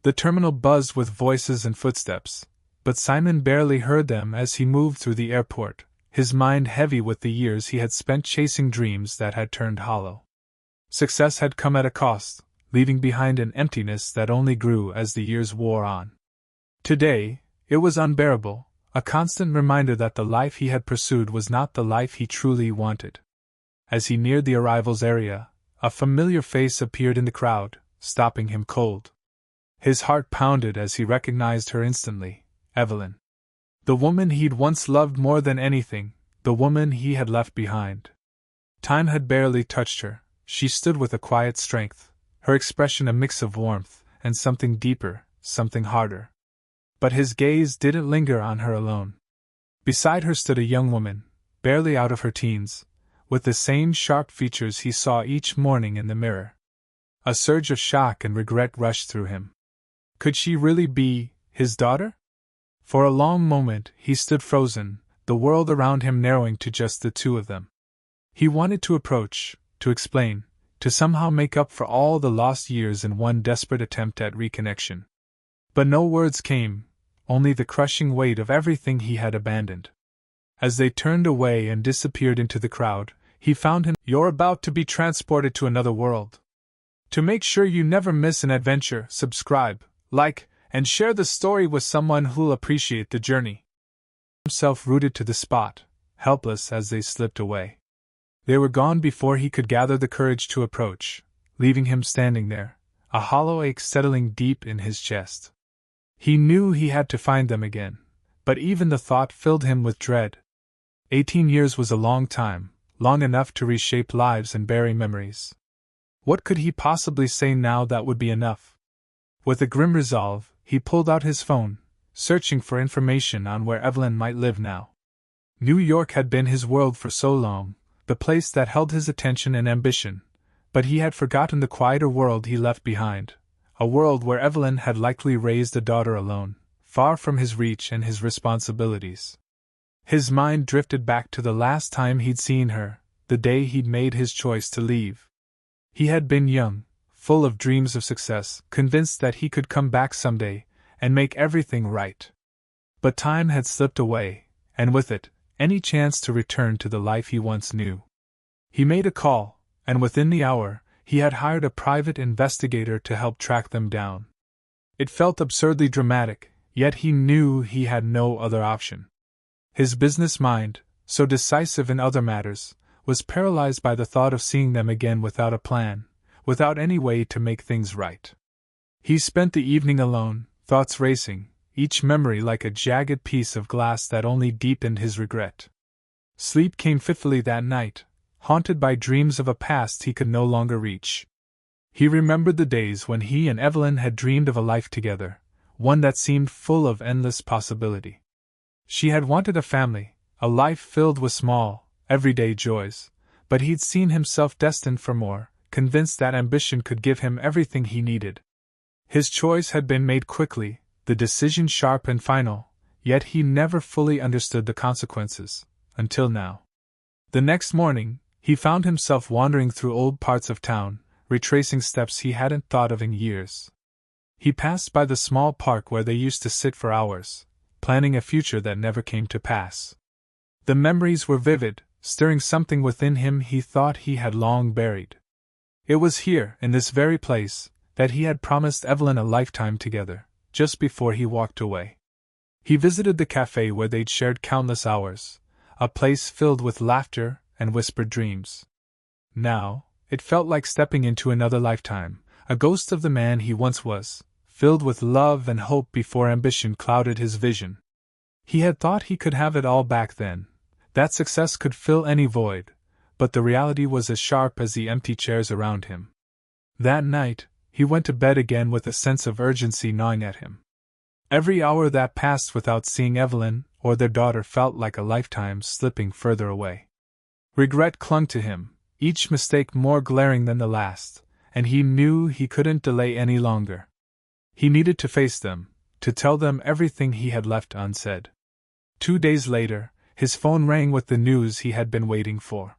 The terminal buzzed with voices and footsteps, but Simon barely heard them as he moved through the airport, his mind heavy with the years he had spent chasing dreams that had turned hollow. Success had come at a cost, leaving behind an emptiness that only grew as the years wore on. Today, it was unbearable, a constant reminder that the life he had pursued was not the life he truly wanted. As he neared the arrivals area, a familiar face appeared in the crowd, stopping him cold. His heart pounded as he recognized her instantly, Evelyn. The woman he'd once loved more than anything, the woman he had left behind. Time had barely touched her. She stood with a quiet strength, her expression a mix of warmth and something deeper, something harder. But his gaze didn't linger on her alone. Beside her stood a young woman, barely out of her teens, with the same sharp features he saw each morning in the mirror. A surge of shock and regret rushed through him. Could she really be his daughter? For a long moment he stood frozen, the world around him narrowing to just the two of them. He wanted to approach, to explain, to somehow make up for all the lost years in one desperate attempt at reconnection. But no words came, only the crushing weight of everything he had abandoned. As they turned away and disappeared into the crowd, he found him. You're about to be transported to another world. To make sure you never miss an adventure, subscribe, like, and share the story with someone who'll appreciate the journey. Himself rooted to the spot, helpless as they slipped away. They were gone before he could gather the courage to approach, leaving him standing there, a hollow ache settling deep in his chest. He knew he had to find them again, but even the thought filled him with dread. 18 years was a long time, long enough to reshape lives and bury memories. What could he possibly say now that would be enough? With a grim resolve, he pulled out his phone, searching for information on where Evelyn might live now. New York had been his world for so long, the place that held his attention and ambition, but he had forgotten the quieter world he left behind, a world where Evelyn had likely raised a daughter alone, far from his reach and his responsibilities. His mind drifted back to the last time he'd seen her, the day he'd made his choice to leave. He had been young, full of dreams of success, convinced that he could come back someday and make everything right. But time had slipped away, and with it, any chance to return to the life he once knew. He made a call, and within the hour, he had hired a private investigator to help track them down. It felt absurdly dramatic, yet he knew he had no other option. His business mind, so decisive in other matters, was paralyzed by the thought of seeing them again without a plan, without any way to make things right. He spent the evening alone, thoughts racing, each memory like a jagged piece of glass that only deepened his regret. Sleep came fitfully that night, haunted by dreams of a past he could no longer reach. He remembered the days when he and Evelyn had dreamed of a life together, one that seemed full of endless possibility. She had wanted a family, a life filled with small, everyday joys, but he'd seen himself destined for more, convinced that ambition could give him everything he needed. His choice had been made quickly, the decision sharp and final, yet he never fully understood the consequences, until now. The next morning, he found himself wandering through old parts of town, retracing steps he hadn't thought of in years. He passed by the small park where they used to sit for hours, planning a future that never came to pass. The memories were vivid, stirring something within him he thought he had long buried. It was here, in this very place, that he had promised Evelyn a lifetime together, just before he walked away. He visited the cafe where they'd shared countless hours, a place filled with laughter and whispered dreams. Now, it felt like stepping into another lifetime, a ghost of the man he once was, filled with love and hope before ambition clouded his vision. He had thought he could have it all back then, that success could fill any void, but the reality was as sharp as the empty chairs around him. That night, he went to bed again with a sense of urgency gnawing at him. Every hour that passed without seeing Evelyn or their daughter felt like a lifetime slipping further away. Regret clung to him, each mistake more glaring than the last, and he knew he couldn't delay any longer. He needed to face them, to tell them everything he had left unsaid. 2 days later, his phone rang with the news he had been waiting for.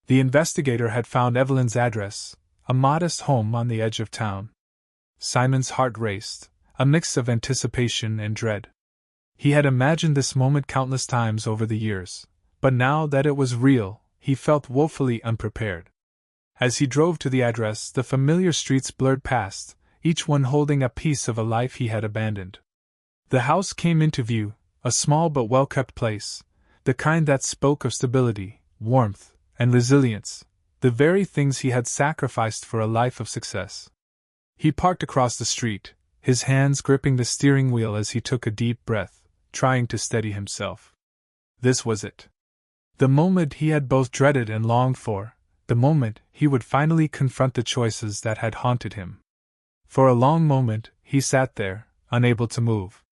The investigator had found Evelyn's address, a modest home on the edge of town. Simon's heart raced, a mix of anticipation and dread. He had imagined this moment countless times over the years, but now that it was real, he felt woefully unprepared. As he drove to the address, the familiar streets blurred past, each one holding a piece of a life he had abandoned. The house came into view, a small but well-kept place, the kind that spoke of stability, warmth, and resilience, the very things he had sacrificed for a life of success. He parked across the street, his hands gripping the steering wheel as he took a deep breath, trying to steady himself. This was it. The moment he had both dreaded and longed for, the moment he would finally confront the choices that had haunted him. For a long moment, he sat there, unable to move.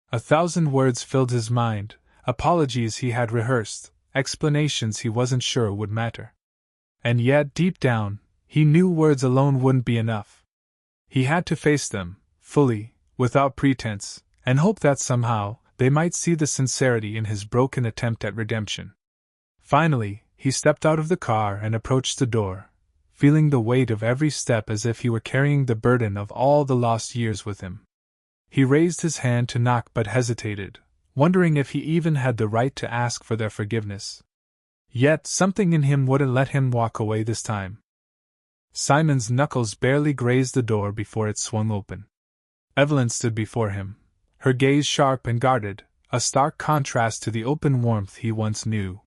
1,000 words filled his mind, apologies he had rehearsed, explanations he wasn't sure would matter. And yet, deep down, he knew words alone wouldn't be enough. He had to face them, fully, without pretense, and hope that somehow, they might see the sincerity in his broken attempt at redemption. Finally, he stepped out of the car and approached the door, feeling the weight of every step as if he were carrying the burden of all the lost years with him. He raised his hand to knock but hesitated, wondering if he even had the right to ask for their forgiveness. Yet something in him wouldn't let him walk away this time. Simon's knuckles barely grazed the door before it swung open. Evelyn stood before him, her gaze sharp and guarded, a stark contrast to the open warmth he once knew.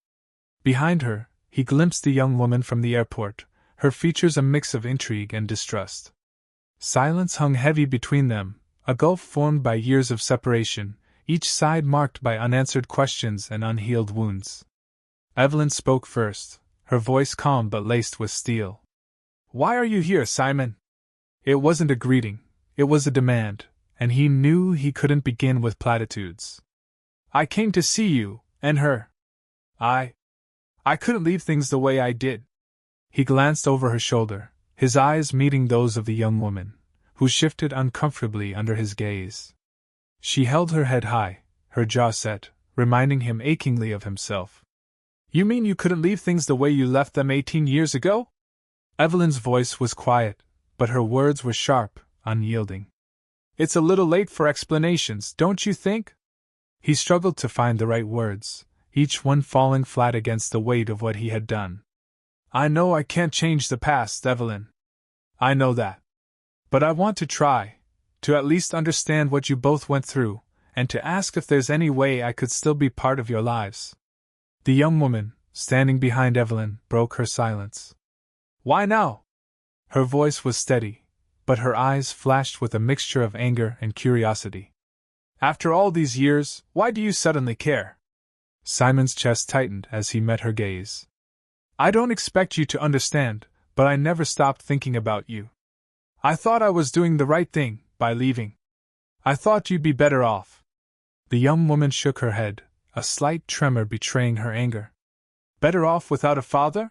Behind her, he glimpsed the young woman from the airport, her features a mix of intrigue and distrust. Silence hung heavy between them, a gulf formed by years of separation, each side marked by unanswered questions and unhealed wounds. Evelyn spoke first, her voice calm but laced with steel. "Why are you here, Simon?" It wasn't a greeting, it was a demand, and he knew he couldn't begin with platitudes. "I came to see you, and her. I couldn't leave things the way I did." He glanced over her shoulder, his eyes meeting those of the young woman, who shifted uncomfortably under his gaze. She held her head high, her jaw set, reminding him achingly of himself. "You mean you couldn't leave things the way you left them 18 years ago?" Evelyn's voice was quiet, but her words were sharp, unyielding. "It's a little late for explanations, don't you think?" He struggled to find the right words, each one falling flat against the weight of what he had done. "I know I can't change the past, Evelyn. I know that. But I want to try, to at least understand what you both went through, and to ask if there's any way I could still be part of your lives." The young woman, standing behind Evelyn, broke her silence. "Why now?" Her voice was steady, but her eyes flashed with a mixture of anger and curiosity. "After all these years, why do you suddenly care?" Simon's chest tightened as he met her gaze. "I don't expect you to understand, but I never stopped thinking about you. I thought I was doing the right thing by leaving. I thought you'd be better off." The young woman shook her head, a slight tremor betraying her anger. "Better off without a father?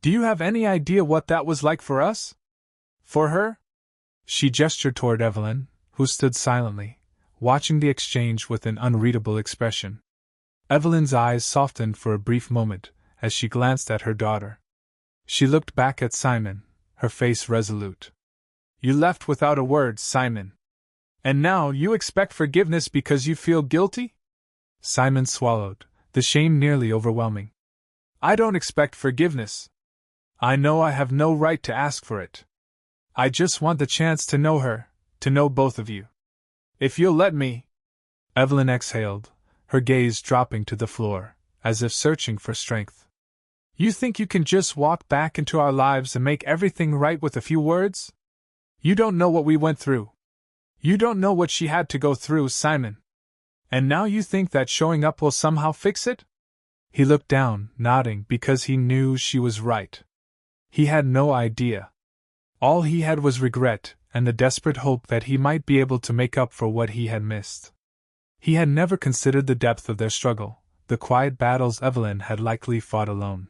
Do you have any idea what that was like for us? For her?" She gestured toward Evelyn, who stood silently, watching the exchange with an unreadable expression. Evelyn's eyes softened for a brief moment as she glanced at her daughter. She looked back at Simon, her face resolute. "You left without a word, Simon. And now you expect forgiveness because you feel guilty?" Simon swallowed, the shame nearly overwhelming. "I don't expect forgiveness. I know I have no right to ask for it. I just want the chance to know her, to know both of you. If you'll let me." Evelyn exhaled, her gaze dropping to the floor, as if searching for strength. "You think you can just walk back into our lives and make everything right with a few words? You don't know what we went through. You don't know what she had to go through, Simon. And now you think that showing up will somehow fix it?" He looked down, nodding because he knew she was right. He had no idea. All he had was regret and the desperate hope that he might be able to make up for what he had missed. He had never considered the depth of their struggle, the quiet battles Evelyn had likely fought alone.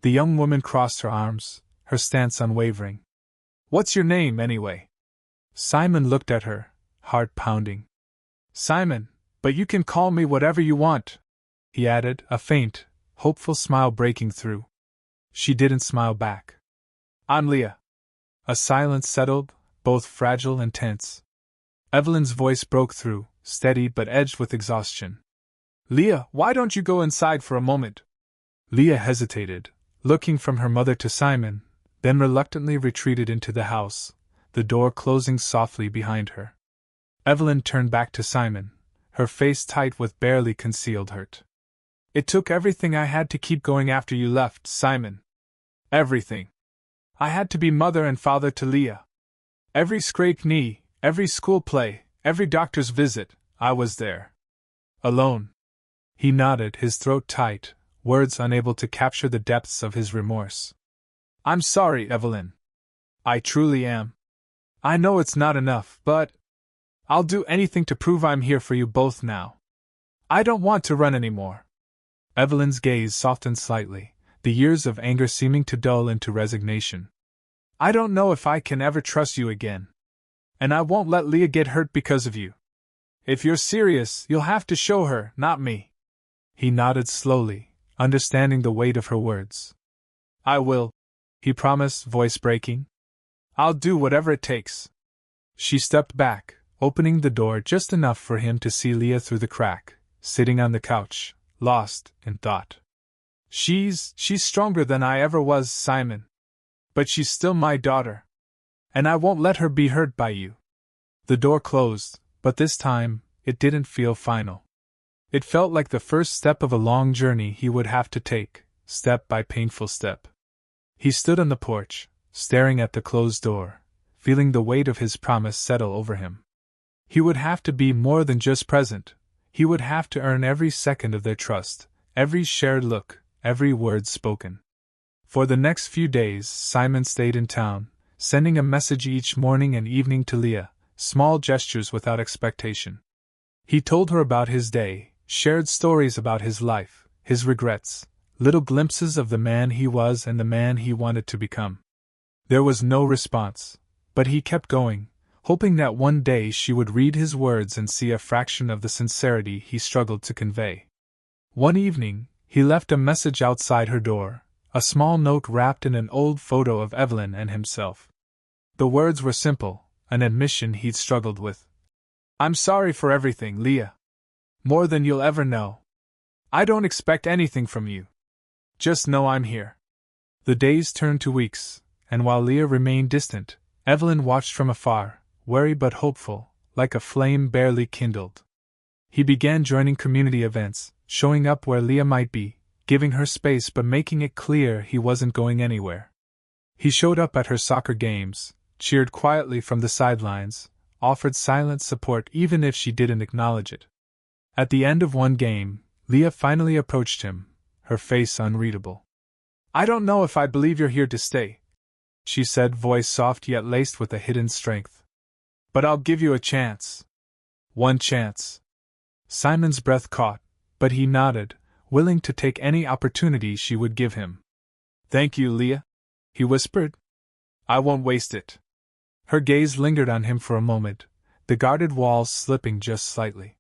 The young woman crossed her arms, her stance unwavering. "What's your name, anyway?" Simon looked at her, heart pounding. "Simon, but you can call me whatever you want," he added, a faint, hopeful smile breaking through. She didn't smile back. "I'm Leah." A silence settled, both fragile and tense. Evelyn's voice broke through, steady but edged with exhaustion. Leah, why don't you go inside for a moment? Leah hesitated, looking from her mother to Simon, then reluctantly retreated into the house, the door closing softly behind her. Evelyn turned back to Simon, her face tight with barely concealed hurt. It took everything I had to keep going after you left, Simon. Everything. I had to be mother and father to Leah. Every scraped knee, every school play, every doctor's visit, I was there. Alone. He nodded, his throat tight, words unable to capture the depths of his remorse. I'm sorry, Evelyn. I truly am. I know it's not enough, but I'll do anything to prove I'm here for you both now. I don't want to run anymore. Evelyn's gaze softened slightly, the years of anger seeming to dull into resignation. I don't know if I can ever trust you again. And I won't let Leah get hurt because of you. If you're serious, you'll have to show her, not me. He nodded slowly, understanding the weight of her words. I will, he promised, voice breaking. I'll do whatever it takes. She stepped back, opening the door just enough for him to see Leah through the crack, sitting on the couch, lost in thought. She's stronger than I ever was, Simon. But she's still my daughter. And I won't let her be hurt by you. The door closed, but this time, it didn't feel final. It felt like the first step of a long journey he would have to take, step by painful step. He stood on the porch, staring at the closed door, feeling the weight of his promise settle over him. He would have to be more than just present. He would have to earn every second of their trust, every shared look, every word spoken. For the next few days, Simon stayed in town, sending a message each morning and evening to Leah, small gestures without expectation. He told her about his day, shared stories about his life, his regrets, little glimpses of the man he was and the man he wanted to become. There was no response, but he kept going, hoping that one day she would read his words and see a fraction of the sincerity he struggled to convey. One evening, he left a message outside her door, a small note wrapped in an old photo of Evelyn and himself. The words were simple, an admission he'd struggled with. I'm sorry for everything, Leah. More than you'll ever know. I don't expect anything from you. Just know I'm here. The days turned to weeks, and while Leah remained distant, Evelyn watched from afar, wary but hopeful, like a flame barely kindled. He began joining community events, showing up where Leah might be, giving her space but making it clear he wasn't going anywhere. He showed up at her soccer games, cheered quietly from the sidelines, offered silent support even if she didn't acknowledge it. At the end of one game, Leah finally approached him, her face unreadable. I don't know if I believe you're here to stay, she said, voice soft yet laced with a hidden strength. But I'll give you a chance. One chance. Simon's breath caught, but he nodded, willing to take any opportunity she would give him. Thank you, Leah, he whispered. I won't waste it. Her gaze lingered on him for a moment, the guarded walls slipping just slightly.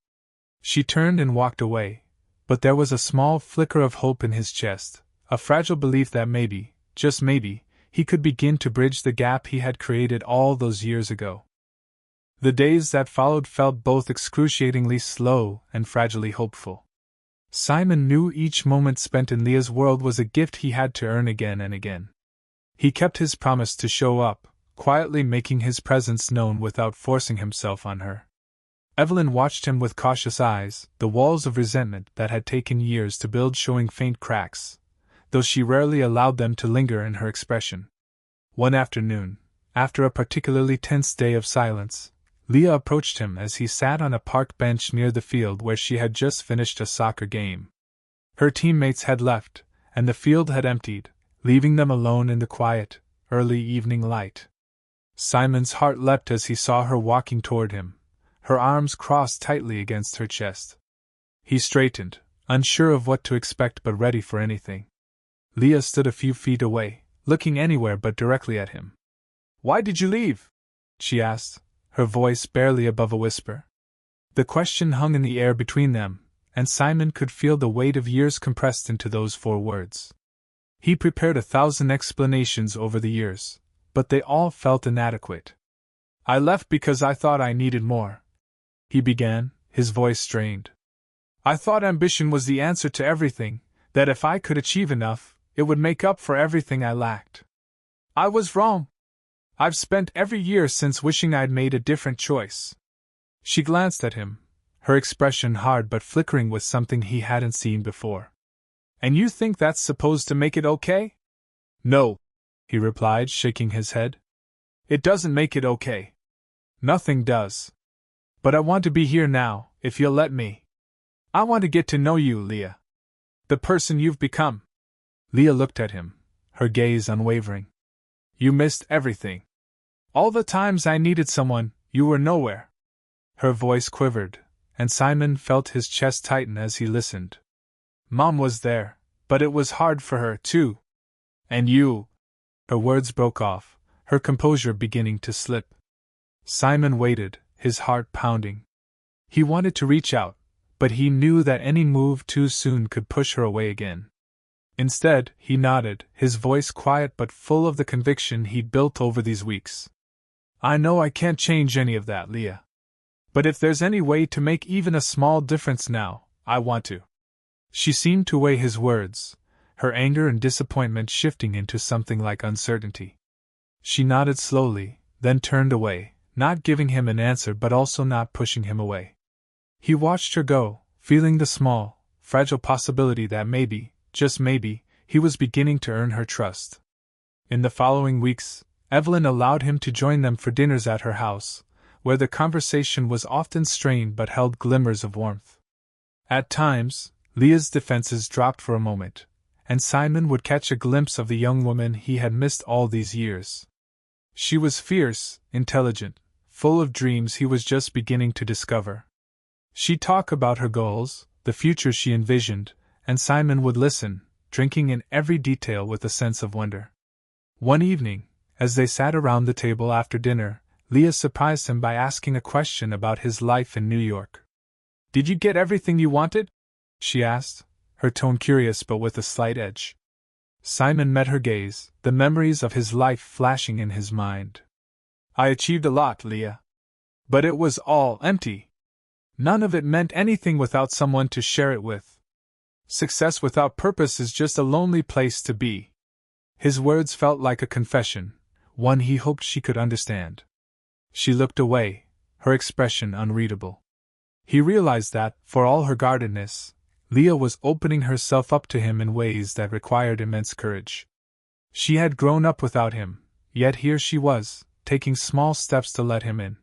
She turned and walked away, but there was a small flicker of hope in his chest, a fragile belief that maybe, just maybe, he could begin to bridge the gap he had created all those years ago. The days that followed felt both excruciatingly slow and fragilely hopeful. Simon knew each moment spent in Leah's world was a gift he had to earn again and again. He kept his promise to show up, quietly making his presence known without forcing himself on her. Evelyn watched him with cautious eyes, the walls of resentment that had taken years to build showing faint cracks, though she rarely allowed them to linger in her expression. One afternoon, after a particularly tense day of silence, Leah approached him as he sat on a park bench near the field where she had just finished a soccer game. Her teammates had left, and the field had emptied, leaving them alone in the quiet, early evening light. Simon's heart leapt as he saw her walking toward him, her arms crossed tightly against her chest. He straightened, unsure of what to expect but ready for anything. Leah stood a few feet away, looking anywhere but directly at him. Why did you leave? She asked, her voice barely above a whisper. The question hung in the air between them, and Simon could feel the weight of years compressed into those 4 words. He prepared 1,000 explanations over the years, but they all felt inadequate. I left because I thought I needed more," he began, his voice strained. "I thought ambition was the answer to everything, that if I could achieve enough, it would make up for everything I lacked. I was wrong. I've spent every year since wishing I'd made a different choice." She glanced at him, her expression hard but flickering with something he hadn't seen before. "And you think that's supposed to make it okay?" "No," he replied, shaking his head. "It doesn't make it okay. Nothing does. But I want to be here now, if you'll let me. I want to get to know you, Leah. The person you've become." Leah looked at him, her gaze unwavering. "You missed everything. All the times I needed someone, you were nowhere." Her voice quivered, and Simon felt his chest tighten as he listened. "Mom was there, but it was hard for her, too. And you—" Her words broke off, her composure beginning to slip. Simon waited, his heart pounding. He wanted to reach out, but he knew that any move too soon could push her away again. Instead, he nodded, his voice quiet but full of the conviction he'd built over these weeks. "I know I can't change any of that, Leah. But if there's any way to make even a small difference now, I want to." She seemed to weigh his words, her anger and disappointment shifting into something like uncertainty. She nodded slowly, then turned away, not giving him an answer but also not pushing him away. He watched her go, feeling the small, fragile possibility that maybe, just maybe, he was beginning to earn her trust. In the following weeks, Evelyn allowed him to join them for dinners at her house, where the conversation was often strained but held glimmers of warmth. At times, Leah's defenses dropped for a moment, and Simon would catch a glimpse of the young woman he had missed all these years. She was fierce, intelligent, full of dreams he was just beginning to discover. She'd talk about her goals, the future she envisioned, and Simon would listen, drinking in every detail with a sense of wonder. One evening, as they sat around the table after dinner, Leah surprised him by asking a question about his life in New York. "Did you get everything you wanted?" she asked, her tone curious but with a slight edge. Simon met her gaze, the memories of his life flashing in his mind. "I achieved a lot, Leah. But it was all empty. None of it meant anything without someone to share it with. Success without purpose is just a lonely place to be." His words felt like a confession, one he hoped she could understand. She looked away, her expression unreadable. He realized that, for all her guardedness, Leah was opening herself up to him in ways that required immense courage. She had grown up without him, yet here she was, taking small steps to let him in.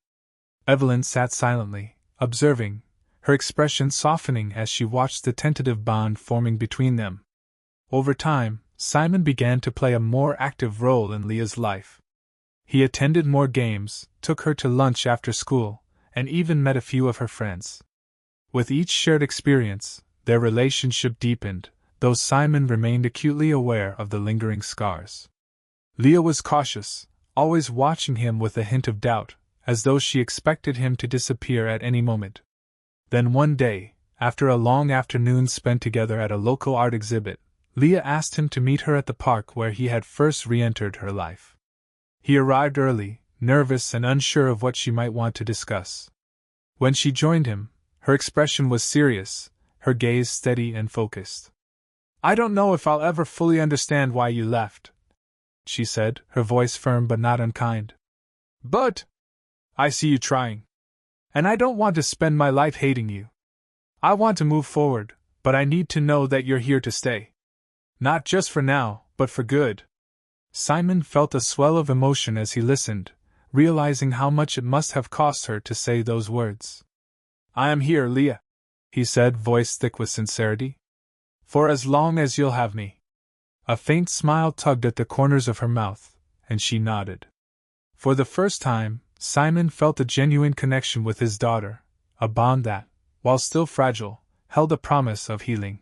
Evelyn sat silently, observing, her expression softening as she watched the tentative bond forming between them. Over time, Simon began to play a more active role in Leah's life. He attended more games, took her to lunch after school, and even met a few of her friends. With each shared experience, their relationship deepened, though Simon remained acutely aware of the lingering scars. Leah was cautious, always watching him with a hint of doubt, as though she expected him to disappear at any moment. Then one day, after a long afternoon spent together at a local art exhibit, Leah asked him to meet her at the park where he had first re-entered her life. He arrived early, nervous and unsure of what she might want to discuss. When she joined him, her expression was serious, her gaze steady and focused. "I don't know if I'll ever fully understand why you left," she said, her voice firm but not unkind. "But I see you trying. And I don't want to spend my life hating you. I want to move forward, but I need to know that you're here to stay. Not just for now, but for good." Simon felt a swell of emotion as he listened, realizing how much it must have cost her to say those words. "I am here, Leah," he said, voice thick with sincerity. "For as long as you'll have me." A faint smile tugged at the corners of her mouth, and she nodded. For the first time, Simon felt a genuine connection with his daughter, a bond that, while still fragile, held a promise of healing.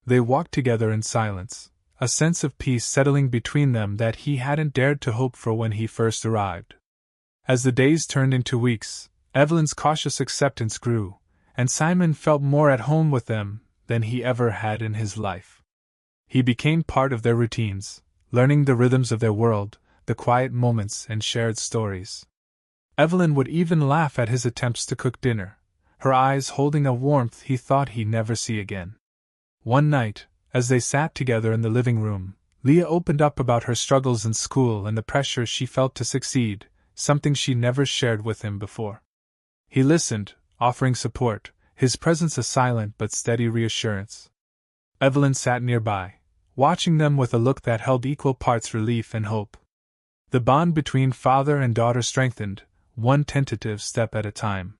They walked together in silence, a sense of peace settling between them that he hadn't dared to hope for when he first arrived. As the days turned into weeks, Evelyn's cautious acceptance grew, and Simon felt more at home with them than he ever had in his life. He became part of their routines, learning the rhythms of their world, the quiet moments and shared stories. Evelyn would even laugh at his attempts to cook dinner, her eyes holding a warmth he thought he'd never see again. One night, as they sat together in the living room, Leah opened up about her struggles in school and the pressure she felt to succeed, something she never shared with him before. He listened, offering support, his presence a silent but steady reassurance. Evelyn sat nearby, watching them with a look that held equal parts relief and hope. The bond between father and daughter strengthened, one tentative step at a time.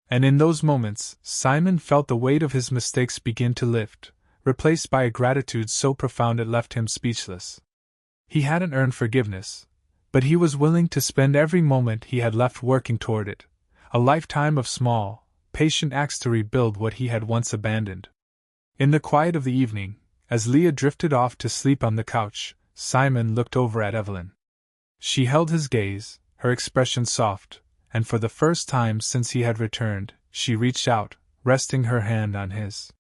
And in those moments, Simon felt the weight of his mistakes begin to lift, replaced by a gratitude so profound it left him speechless. He hadn't earned forgiveness, but he was willing to spend every moment he had left working toward it, a lifetime of small, patient acts to rebuild what he had once abandoned. In the quiet of the evening, as Leah drifted off to sleep on the couch, Simon looked over at Evelyn. She held his gaze, her expression soft, and for the first time since he had returned, she reached out, resting her hand on his.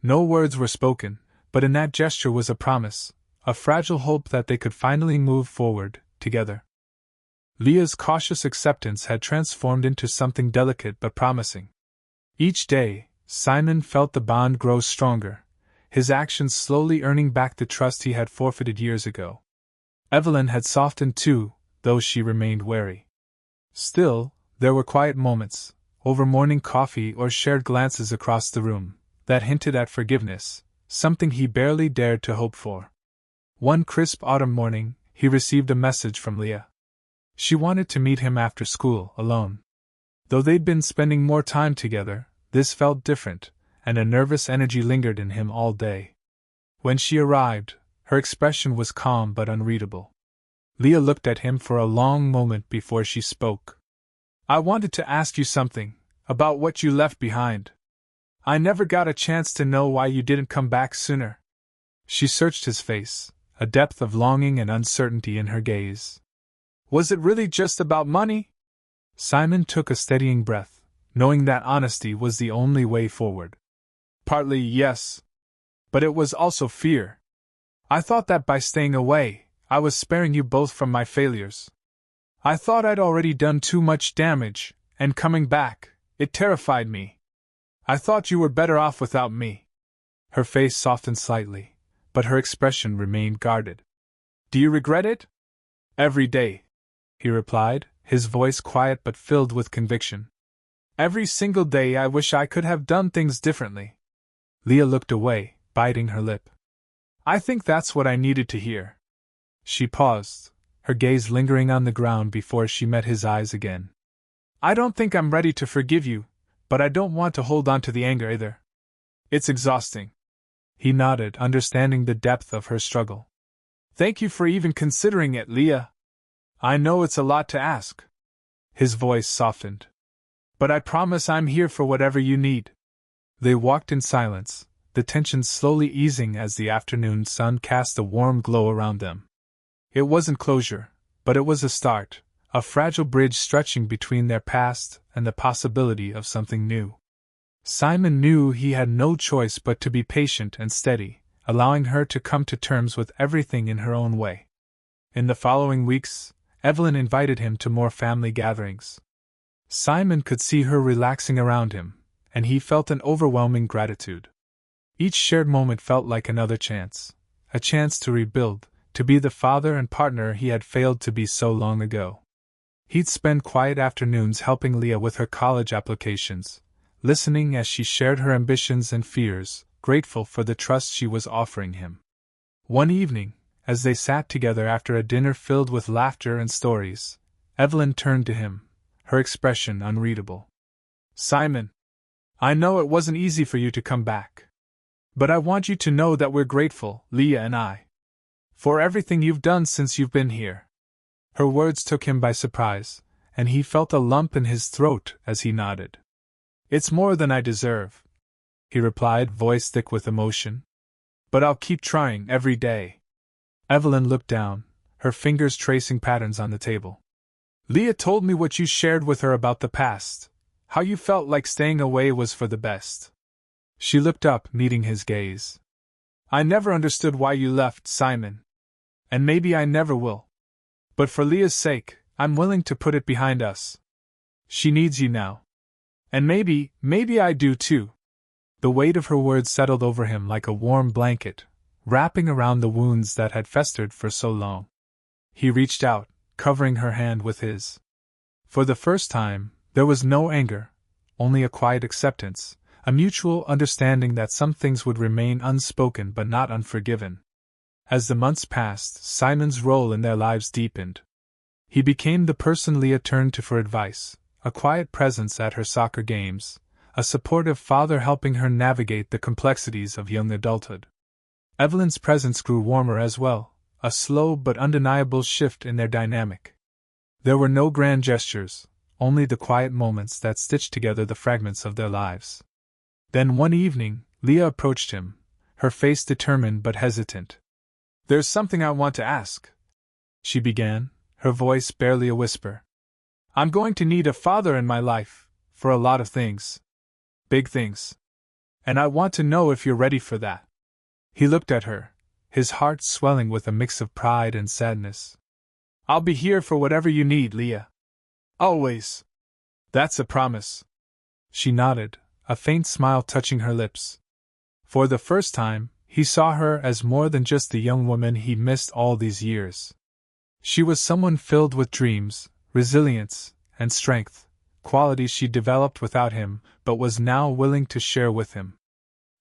No words were spoken, but in that gesture was a promise, a fragile hope that they could finally move forward, together. Leah's cautious acceptance had transformed into something delicate but promising. Each day, Simon felt the bond grow stronger, his actions slowly earning back the trust he had forfeited years ago. Evelyn had softened too, though she remained wary. Still, there were quiet moments, over morning coffee or shared glances across the room, that hinted at forgiveness, something he barely dared to hope for. One crisp autumn morning, he received a message from Leah. She wanted to meet him after school, alone. Though they'd been spending more time together, this felt different, and a nervous energy lingered in him all day. When she arrived, her expression was calm but unreadable. Leah looked at him for a long moment before she spoke. "I wanted to ask you something, about what you left behind. I never got a chance to know why you didn't come back sooner." She searched his face, a depth of longing and uncertainty in her gaze. "Was it really just about money?" Simon took a steadying breath, knowing that honesty was the only way forward. "Partly, yes. But it was also fear. I thought that by staying away, I was sparing you both from my failures. I thought I'd already done too much damage, and coming back, it terrified me. I thought you were better off without me." Her face softened slightly, but her expression remained guarded. "Do you regret it?" "Every day," he replied, his voice quiet but filled with conviction. "Every single day I wish I could have done things differently." Leah looked away, biting her lip. "I think that's what I needed to hear." She paused, her gaze lingering on the ground before she met his eyes again. "I don't think I'm ready to forgive you, but I don't want to hold on to the anger either. It's exhausting." He nodded, understanding the depth of her struggle. "Thank you for even considering it, Leah. I know it's a lot to ask." His voice softened. "But I promise I'm here for whatever you need." They walked in silence, the tension slowly easing as the afternoon sun cast a warm glow around them. It wasn't closure, but it was a start, a fragile bridge stretching between their past and the possibility of something new. Simon knew he had no choice but to be patient and steady, allowing her to come to terms with everything in her own way. In the following weeks, Evelyn invited him to more family gatherings. Simon could see her relaxing around him, and he felt an overwhelming gratitude. Each shared moment felt like another chance, a chance to rebuild, to be the father and partner he had failed to be so long ago. He'd spend quiet afternoons helping Leah with her college applications, listening as she shared her ambitions and fears, grateful for the trust she was offering him. One evening, as they sat together after a dinner filled with laughter and stories, Evelyn turned to him, her expression unreadable. "Simon, I know it wasn't easy for you to come back. But I want you to know that we're grateful, Leah and I, for everything you've done since you've been here." Her words took him by surprise, and he felt a lump in his throat as he nodded. "It's more than I deserve," he replied, voice thick with emotion. "But I'll keep trying every day." Evelyn looked down, her fingers tracing patterns on the table. "Leah told me what you shared with her about the past, how you felt like staying away was for the best." She looked up, meeting his gaze. "I never understood why you left, Simon. And maybe I never will. But for Leah's sake, I'm willing to put it behind us, She needs you now. And maybe I do too. The weight of her words settled over him like a warm blanket, wrapping around the wounds that had festered for so long. He reached out, covering her hand with his. For the first time, there was no anger, only a quiet acceptance, a mutual understanding that some things would remain unspoken but not unforgiven. As the months passed, Simon's role in their lives deepened. He became the person Leah turned to for advice, a quiet presence at her soccer games, a supportive father helping her navigate the complexities of young adulthood. Evelyn's presence grew warmer as well, a slow but undeniable shift in their dynamic. There were no grand gestures, only the quiet moments that stitched together the fragments of their lives. Then one evening, Leah approached him, her face determined but hesitant. "There's something I want to ask," she began, her voice barely a whisper. "I'm going to need a father in my life, for a lot of things. Big things. And I want to know if you're ready for that." He looked at her, his heart swelling with a mix of pride and sadness. "I'll be here for whatever you need, Leah. Always. That's a promise." She nodded, a faint smile touching her lips. For the first time, he saw her as more than just the young woman he missed all these years. She was someone filled with dreams, resilience, and strength, qualities she developed without him but was now willing to share with him.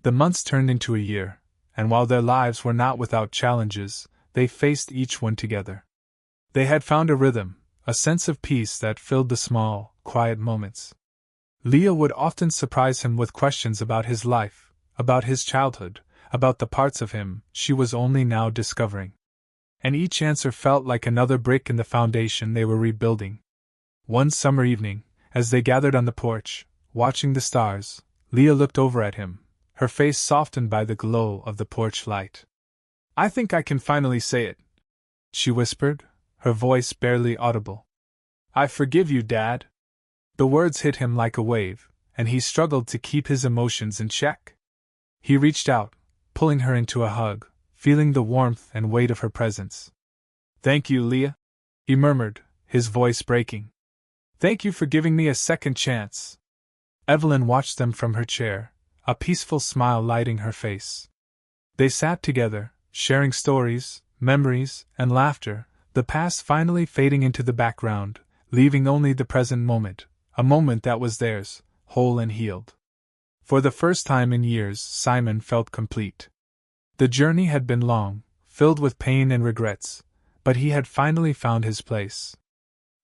The months turned into a year, and while their lives were not without challenges, they faced each one together. They had found a rhythm, a sense of peace that filled the small, quiet moments. Leah would often surprise him with questions about his life, about his childhood, about the parts of him she was only now discovering. And each answer felt like another brick in the foundation they were rebuilding. One summer evening, as they gathered on the porch, watching the stars, Leah looked over at him, her face softened by the glow of the porch light. "I think I can finally say it," she whispered, her voice barely audible. "I forgive you, Dad." The words hit him like a wave, and he struggled to keep his emotions in check. He reached out, pulling her into a hug, feeling the warmth and weight of her presence. "Thank you, Leah," he murmured, his voice breaking. "Thank you for giving me a second chance." Evelyn watched them from her chair, a peaceful smile lighting her face. They sat together, sharing stories, memories, and laughter, the past finally fading into the background, leaving only the present moment, a moment that was theirs, whole and healed. For the first time in years, Simon felt complete. The journey had been long, filled with pain and regrets, but he had finally found his place.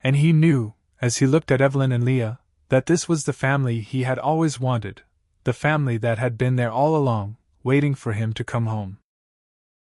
And he knew, as he looked at Evelyn and Leah, that this was the family he had always wanted, the family that had been there all along, waiting for him to come home.